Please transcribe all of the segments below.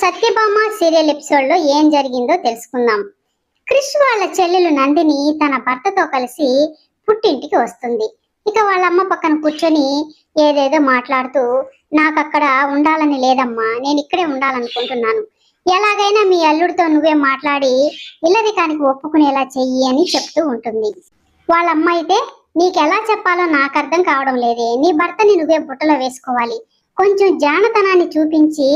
Satyabhama serial episode లో ఏం జరిగిందో తెలుసుకుందాం. క్రిష్ వాళ్ళ చెల్లెలు నందిని తన భర్తతో కలిసి పుట్టింటికి వస్తుంది. ఇక వాళ్ళ అమ్మ పక్కన కూర్చొని ఏదేదో మాట్లాడుతూ, నాకు అక్కడ ఉండాలని లేదమ్మా, నేను ఇక్కడే ఉండాలనుకుంటున్నాను, ఎలాగైనా మీ అల్లుడితో నువ్వే మాట్లాడి ఇల్లరికానికి ఒప్పుకునేలా చెయ్యి అని చెప్తూ ఉంటుంది. వాళ్ళ అమ్మ అయితే, నీకెలా చెప్పాలో నాకు అర్థం కావడం లేదే, నీ భర్తని నువ్వే బుట్టలో వేసుకోవాలి, కొంచెం జానతనాన్ని చూపించి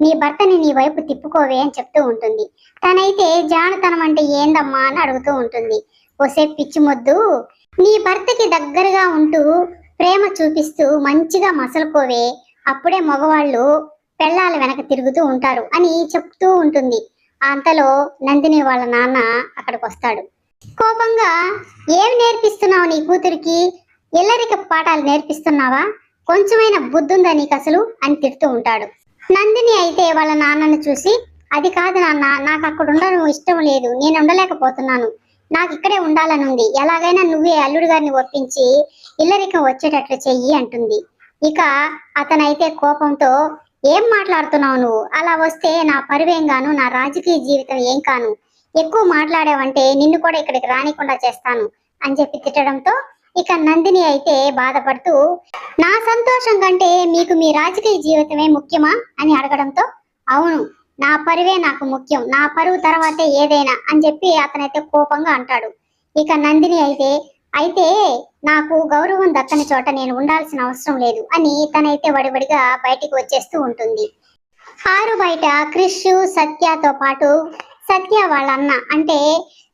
నీ భర్తని నీ వైపు తిప్పుకోవే అని చెప్తూ ఉంటుంది. తనైతే జానతనం అంటే ఏందమ్మా అని అడుగుతూ ఉంటుంది. ఓసే పిచ్చి మొద్దు, నీ భర్తకి దగ్గరగా ఉంటూ ప్రేమ చూపిస్తూ మంచిగా మసలుకోవే, అప్పుడే మగవాళ్ళు పెళ్ళాల వెనక తిరుగుతూ ఉంటారు అని చెప్తూ ఉంటుంది. అంతలో నందిని వాళ్ళ నాన్న అక్కడికి వస్తాడు. కోపంగా, ఏమి నేర్పిస్తున్నావు నీ కూతురికి, ఎల్లరిక పాఠాలు నేర్పిస్తున్నావా, కొంచెమైనా బుద్ధుందా నీకు అసలు అని తిడుతూ ఉంటాడు. నందిని అయితే వాళ్ళ నాన్నను చూసి, అది కాదు నాన్న, నాకు అక్కడ ఉండడం ఇష్టం లేదు, నేను ఉండలేకపోతున్నాను, నాకు ఇక్కడే ఉండాలని ఉంది, ఎలాగైనా నువ్వే అల్లుడు గారిని ఒప్పించి ఇల్లరికం వచ్చేటట్లు చెయ్యి అంటుంది. ఇక అతనైతే కోపంతో, ఏం మాట్లాడుతున్నావు నువ్వు, అలా వస్తే నా పరువేం గాను, నా రాజకీయ జీవితం ఏం కాను, ఎక్కువ మాట్లాడావంటే నిన్ను కూడా ఇక్కడికి రానికుండా చేస్తాను అని చెప్పి తిట్టడంతో ఇక నందిని అయితే బాధపడుతూ, నా సంతోషం కంటే మీకు మీ రాజకీయ జీవితమే ముఖ్యమా అని అడగడంతో, అవును, నా పరువే నాకు ముఖ్యం, నా పరువు తర్వాతే ఏదైనా అని చెప్పి అతనైతే కోపంగా అంటాడు. ఇక నందిని అయితే నాకు గౌరవం దక్కని చోట నేను ఉండాల్సిన అవసరం లేదు అని తనైతే వడివడిగా బయటికి వచ్చేస్తూ ఉంటుంది. ఆరు బయట క్రిష్, సత్యతో పాటు సత్య వాళ్ళ అన్న అంటే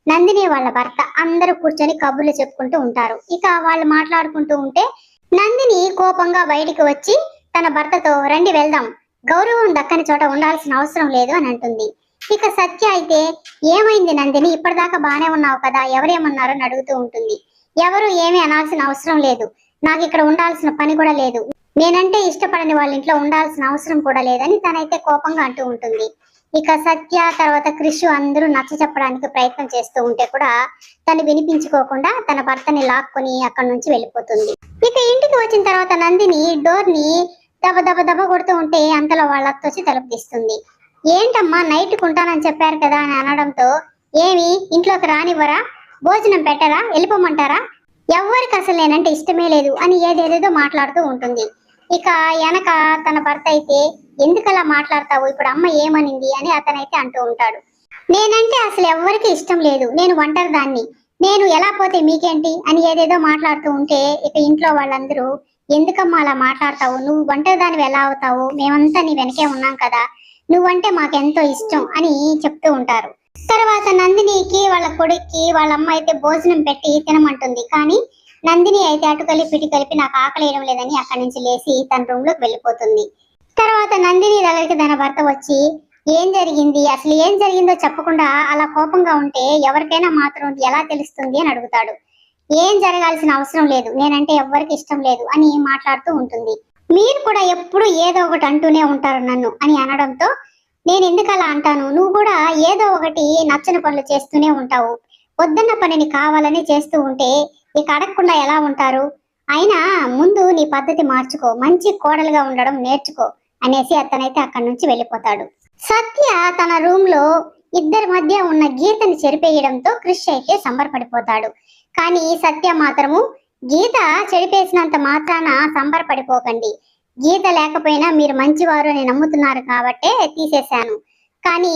నందిని వాళ్ళ భర్త అందరూ కూర్చొని కబుర్లు చెప్పుకుంటూ ఉంటారు. ఇక వాళ్ళు మాట్లాడుకుంటూ ఉంటే నందిని కోపంగా బయటికి వచ్చి తన భర్తతో, రండి వెళ్దాం, గౌరవం దక్కని చోట ఉండాల్సిన అవసరం లేదు అని అంటుంది. ఇక సత్య అయితే, ఏమైంది నందిని, ఇప్పటిదాకా బానే ఉన్నావు కదా, ఎవరేమన్నారో అని అడుగుతూ ఉంటుంది. ఎవరు ఏమీ అనాల్సిన అవసరం లేదు, నాకు ఇక్కడ ఉండాల్సిన పని కూడా లేదు, నేనంటే ఇష్టపడని వాళ్ళ ఇంట్లో ఉండాల్సిన అవసరం కూడా లేదని తనైతే కోపంగా అంటూ ఉంటుంది. ఇక సత్య తర్వాత క్రిష్ అందరూ నచ్చ చెప్పడానికి ప్రయత్నం చేస్తూ ఉంటే కూడా తను వినిపించుకోకుండా తన భర్తని లాక్కొని అక్కడి నుంచి వెళ్ళిపోతుంది. ఇక ఇంటికి వచ్చిన తర్వాత నందిని డోర్ ని దబ దబ దబ కొడుతూ ఉంటే అంతలో వాళ్ళ అత్త వచ్చి తలుపు తీస్తుంది. ఏంటమ్మా, నైట్ కుంటానని చెప్పారు కదా అని అనడంతో, ఏమి ఇంట్లోకి రానివ్వరా, భోజనం పెట్టరా, వెళ్ళిపోమంటారా, ఎవరికి అసలు నేనంటే ఇష్టమే లేదు అని ఏదేదేదో మాట్లాడుతూ ఉంటుంది. ఇక వెనక తన భర్త అయితే, ఎందుకలా మాట్లాడతావు, ఇప్పుడు అమ్మ ఏమనింది అని అతనైతే అంటూ ఉంటాడు. నేనంటే అసలు ఎవరికి ఇష్టం లేదు, నేను ఒంటరి దాన్ని, నేను ఎలా పోతే మీకేంటి అని ఏదేదో మాట్లాడుతూ ఉంటే ఇక ఇంట్లో వాళ్ళందరూ, ఎందుకమ్మా అలా మాట్లాడతావు, నువ్వు ఒంటరి దానివి ఎలా అవుతావు, మేమంతా నీ వెనకే ఉన్నాం కదా, నువ్వంటే మాకెంతో ఇష్టం అని చెప్తూ ఉంటారు. తర్వాత నందినికి వాళ్ళ కొడుక్కి వాళ్ళ అమ్మ అయితే భోజనం పెట్టి తినమంటుంది. కానీ నందిని అయితే అటు కలిపి ఇటు కలిపి నాకు ఆకలి వేయడం లేదని అక్కడి నుంచి లేచి తన రూమ్ లోకి వెళ్ళిపోతుంది. తర్వాత నందిని దగ్గరికి తన భర్త వచ్చి, ఏం జరిగింది, అసలు ఏం జరిగిందో చెప్పకుండా అలా కోపంగా ఉంటే ఎవరికైనా మాత్రం ఎలా తెలుస్తుంది అని అడుగుతాడు. ఏం జరగాల్సిన అవసరం లేదు, నేనంటే ఎవ్వరికి ఇష్టం లేదు అని మాట్లాడుతూ ఉంటుంది. మీరు కూడా ఎప్పుడు ఏదో ఒకటి అంటూనే ఉంటారు నన్ను అని అనడంతో, నేను ఎందుకు అలా అంటాను, నువ్వు కూడా ఏదో ఒకటి నచ్చని పనులు చేస్తూనే ఉంటావు, వద్దన్న పనిని కావాలని చేస్తూ ఉంటే ఇక అడగకుండా ఎలా ఉంటారు, అయినా ముందు నీ పద్ధతి మార్చుకో, మంచి కోడలుగా ఉండడం నేర్చుకో అనేసి అతనైతే అక్కడి నుంచి వెళ్ళిపోతాడు. సత్య తన రూమ్ లో ఇద్దరి మధ్య ఉన్న గీతని చెరిపేయడంతో క్రిష్ అయితే సంబరపడిపోతాడు. కానీ సత్య మాత్రము, గీత చెడిపేసినంత మాత్రాన సంబరపడిపోకండి, గీత లేకపోయినా మీరు మంచివారు అని నమ్ముతున్నారు కాబట్టే తీసేశాను, కానీ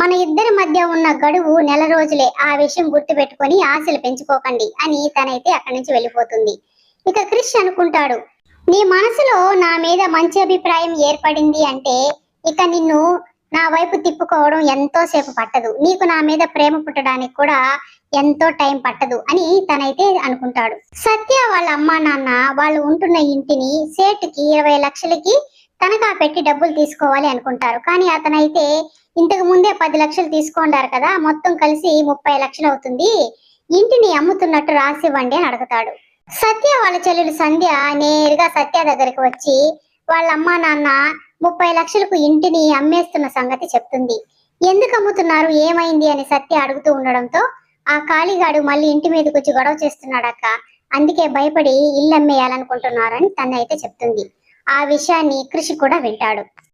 మన ఇద్దరి మధ్య ఉన్న గడువు నెల రోజులే, ఆ విషయం గుర్తు పెట్టుకొని ఆశలు పెంచుకోకండి అని తనైతే అక్కడి నుంచి వెళ్ళిపోతుంది. ఇక క్రిష్ అనుకుంటాడు, నీ మనసులో నా మీద మంచి అభిప్రాయం ఏర్పడింది అంటే ఇక నిన్ను నా వైపు తిప్పుకోవడం ఎంతో సేపు పట్టదు, నీకు నా మీద ప్రేమ పుట్టడానికి కూడా ఎంతో టైం పట్టదు అని తనైతే అనుకుంటాడు. సత్య వాళ్ళ అమ్మా నాన్న వాళ్ళు ఉంటున్న ఇంటిని సేటుకి 20 లక్షలకి తనఖా పెట్టి డబ్బులు తీసుకోవాలి అనుకుంటారు. కానీ అతనైతే ఇంతకు ముందే 10 లక్షలు తీసుకుంటారు కదా, మొత్తం కలిసి 30 లక్షలు అవుతుంది, ఇంటిని అమ్ముతున్నట్టు రాసివ్వండి అని అడుగుతాడు. సత్య వాళ్ళ చెల్లెలు సంధ్య నేరుగా సత్య దగ్గరికి వచ్చి వాళ్ళ అమ్మా నాన్న 30 లక్షలకు ఇంటిని అమ్మేస్తున్న సంగతి చెప్తుంది. ఎందుకు అమ్ముతున్నారు, ఏమైంది అని సత్య అడుగుతూ ఉండడంతో, ఆ కాళీగాడు మళ్ళీ ఇంటి మీదకి వచ్చి గొడవ చేస్తున్నాడక్క, అందుకే భయపడి ఇల్లు అమ్మేయాలనుకుంటున్నారని తన అయితే చెప్తుంది. ఆ విషయాన్ని కృషి కూడా వింటాడు.